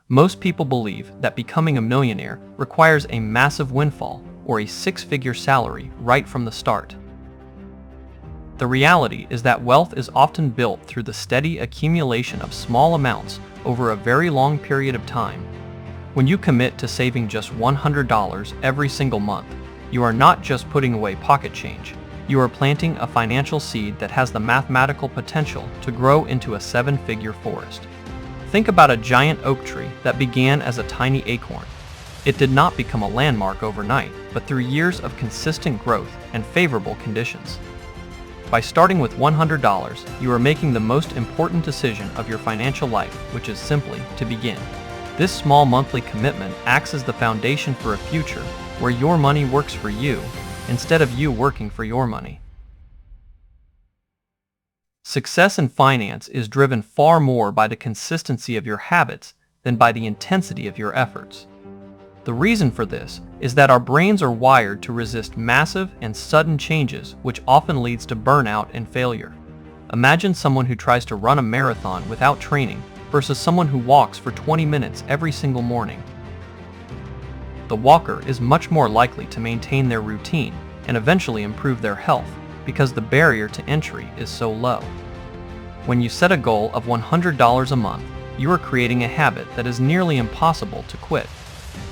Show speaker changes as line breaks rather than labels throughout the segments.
Most people believe that becoming a millionaire requires a massive windfall or a six-figure salary right from the start. The reality is that wealth is often built through the steady accumulation of small amounts over a very long period of time. When you commit to saving just $100 every single month, you are not just putting away pocket change. You are planting a financial seed that has the mathematical potential to grow into a seven-figure forest. Think about a giant oak tree that began as a tiny acorn. It did not become a landmark overnight, but through years of consistent growth and favorable conditions. By starting with $100, you are making the most important decision of your financial life, which is simply to begin. This small monthly commitment acts as the foundation for a future where your money works for you instead of you working for your money. Success in finance is driven far more by the consistency of your habits than by the intensity of your efforts. The reason for this is that our brains are wired to resist massive and sudden changes, which often leads to burnout and failure. Imagine someone who tries to run a marathon without training versus someone who walks for 20 minutes every single morning. The walker is much more likely to maintain their routine and eventually improve their health because the barrier to entry is so low. When you set a goal of $100 a month, you are creating a habit that is nearly impossible to quit.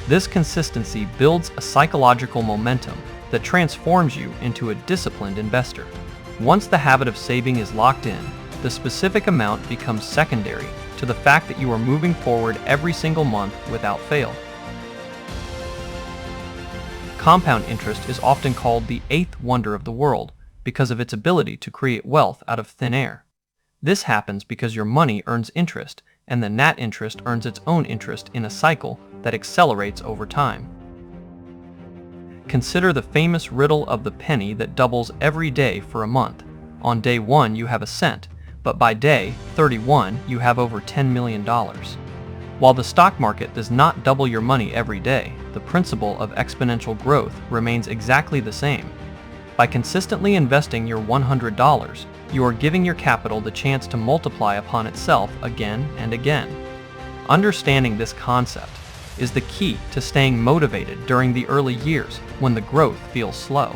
This consistency builds a psychological momentum that transforms you into a disciplined investor. Once the habit of saving is locked in, the specific amount becomes secondary to the fact that you are moving forward every single month without fail. Compound interest is often called the eighth wonder of the world because of its ability to create wealth out of thin air. This happens because your money earns interest, and the net interest earns its own interest in a cycle that accelerates over time. Consider the famous riddle of the penny that doubles every day for a month. On day 1 you have a cent, but by day 31 you have over $10 million. While the stock market does not double your money every day, the principle of exponential growth remains exactly the same. By consistently investing your $100, you are giving your capital the chance to multiply upon itself again and again. Understanding this concept is the key to staying motivated during the early years when the growth feels slow.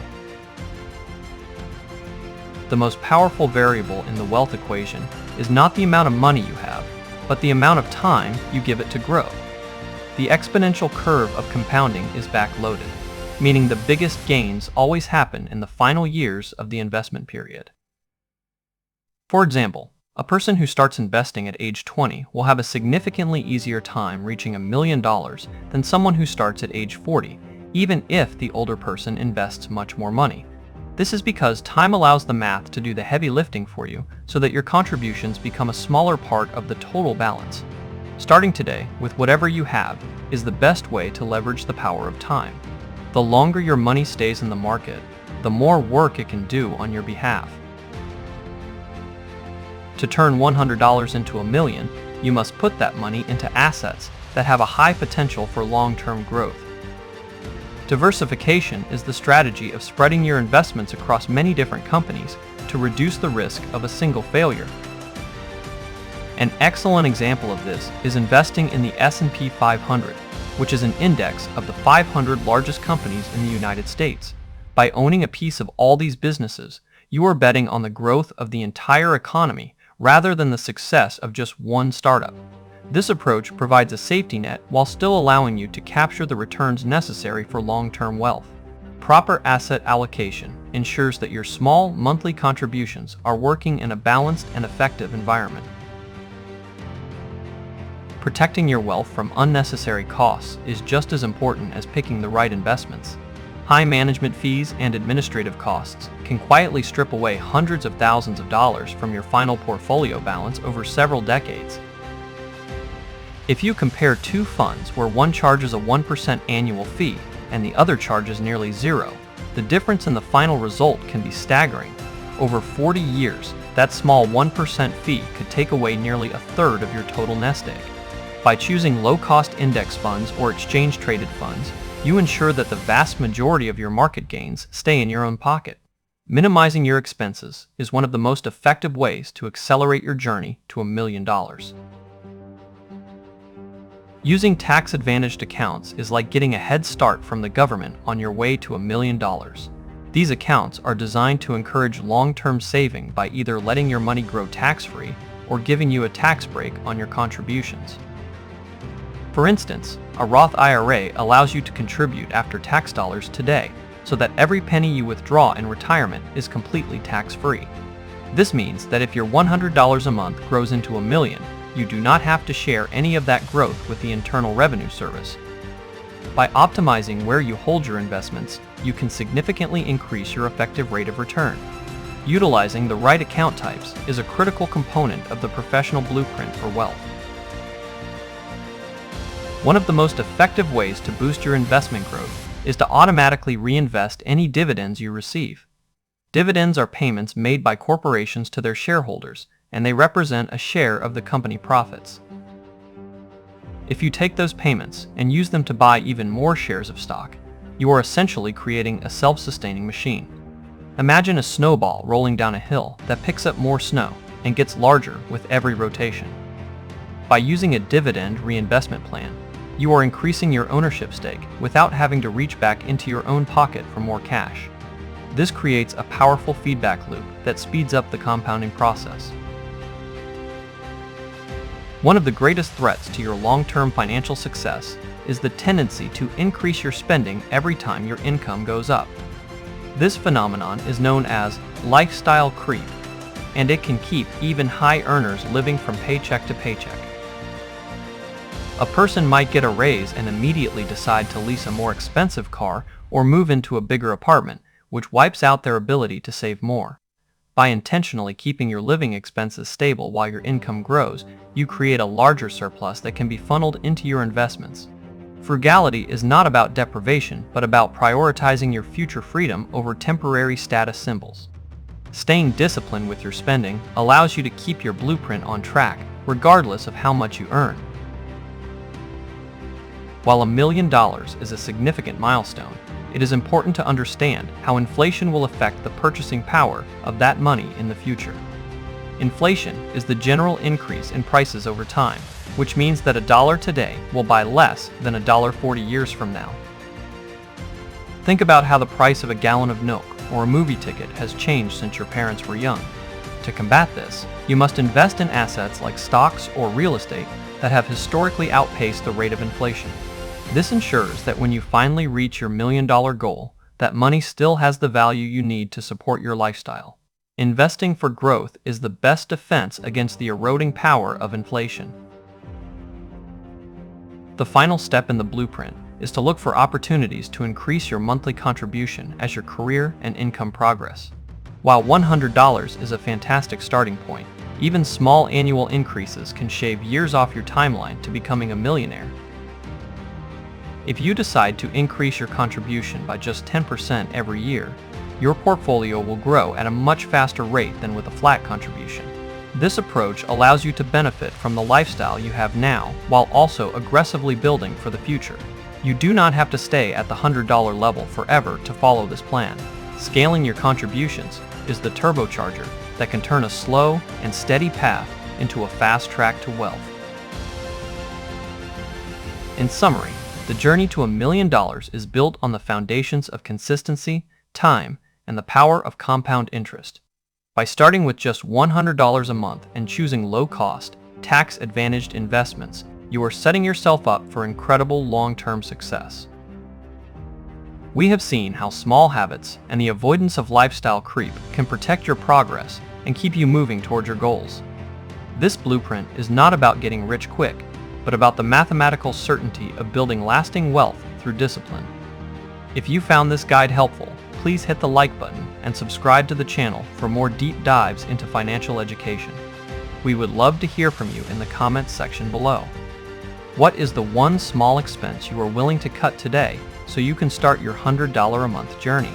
The most powerful variable in the wealth equation is not the amount of money you have, but the amount of time you give it to grow. The exponential curve of compounding is backloaded, meaning the biggest gains always happen in the final years of the investment period. For example, a person who starts investing at age 20 will have a significantly easier time reaching $1 million than someone who starts at age 40, even if the older person invests much more money. This is because time allows the math to do the heavy lifting for you so that your contributions become a smaller part of the total balance. Starting today with whatever you have is the best way to leverage the power of time. The longer your money stays in the market, the more work it can do on your behalf. To turn $100 into $1 million, you must put that money into assets that have a high potential for long-term growth. Diversification is the strategy of spreading your investments across many different companies to reduce the risk of a single failure. An excellent example of this is investing in the S&P 500, which is an index of the 500 largest companies in the United States. By owning a piece of all these businesses, you are betting on the growth of the entire economy rather than the success of just one startup. This approach provides a safety net while still allowing you to capture the returns necessary for long-term wealth. Proper asset allocation ensures that your small monthly contributions are working in a balanced and effective environment. Protecting your wealth from unnecessary costs is just as important as picking the right investments. High management fees and administrative costs can quietly strip away hundreds of thousands of dollars from your final portfolio balance over several decades. If you compare two funds where one charges a 1% annual fee and the other charges nearly zero, the difference in the final result can be staggering. Over 40 years, that small 1% fee could take away nearly a third of your total nest egg. By choosing low-cost index funds or exchange-traded funds, you ensure that the vast majority of your market gains stay in your own pocket. Minimizing your expenses is one of the most effective ways to accelerate your journey to $1 million. Using tax-advantaged accounts is like getting a head start from the government on your way to $1 million. These accounts are designed to encourage long-term saving by either letting your money grow tax-free or giving you a tax break on your contributions. For instance, a Roth IRA allows you to contribute after-tax dollars today so that every penny you withdraw in retirement is completely tax-free. This means that if your $100 a month grows into $1 million, you do not have to share any of that growth with the Internal Revenue Service. By optimizing where you hold your investments, you can significantly increase your effective rate of return. Utilizing the right account types is a critical component of the professional blueprint for wealth. One of the most effective ways to boost your investment growth is to automatically reinvest any dividends you receive. Dividends are payments made by corporations to their shareholders, and they represent a share of the company profits. If you take those payments and use them to buy even more shares of stock, you are essentially creating a self-sustaining machine. Imagine a snowball rolling down a hill that picks up more snow and gets larger with every rotation. By using a dividend reinvestment plan, you are increasing your ownership stake without having to reach back into your own pocket for more cash. This creates a powerful feedback loop that speeds up the compounding process. One of the greatest threats to your long-term financial success is the tendency to increase your spending every time your income goes up. This phenomenon is known as lifestyle creep, and it can keep even high earners living from paycheck to paycheck. A person might get a raise and immediately decide to lease a more expensive car or move into a bigger apartment, which wipes out their ability to save more. By intentionally keeping your living expenses stable while your income grows, you create a larger surplus that can be funneled into your investments. Frugality is not about deprivation, but about prioritizing your future freedom over temporary status symbols. Staying disciplined with your spending allows you to keep your blueprint on track, regardless of how much you earn. While $1 million is a significant milestone, it is important to understand how inflation will affect the purchasing power of that money in the future. Inflation is the general increase in prices over time, which means that $1 today will buy less than $1 40 years from now. Think about how the price of a gallon of milk or a movie ticket has changed since your parents were young. To combat this, you must invest in assets like stocks or real estate that have historically outpaced the rate of inflation. This ensures that when you finally reach your $1 million goal, that money still has the value you need to support your lifestyle. Investing for growth is the best defense against the eroding power of inflation. The final step in the blueprint is to look for opportunities to increase your monthly contribution as your career and income progress. While $100 is a fantastic starting point, even small annual increases can shave years off your timeline to becoming a millionaire. If you decide to increase your contribution by just 10% every year, your portfolio will grow at a much faster rate than with a flat contribution. This approach allows you to benefit from the lifestyle you have now while also aggressively building for the future. You do not have to stay at the $100 level forever to follow this plan. Scaling your contributions is the turbocharger that can turn a slow and steady path into a fast track to wealth. In summary, the journey to $1 million is built on the foundations of consistency, time, and the power of compound interest. By starting with just $100 a month and choosing low-cost, tax-advantaged investments, you are setting yourself up for incredible long-term success. We have seen how small habits and the avoidance of lifestyle creep can protect your progress and keep you moving toward your goals. This blueprint is not about getting rich quick, but about the mathematical certainty of building lasting wealth through discipline. If you found this guide helpful, please hit the like button and subscribe to the channel for more deep dives into financial education. We would love to hear from you in the comments section below. What is the one small expense you are willing to cut today so you can start your $100 a month journey?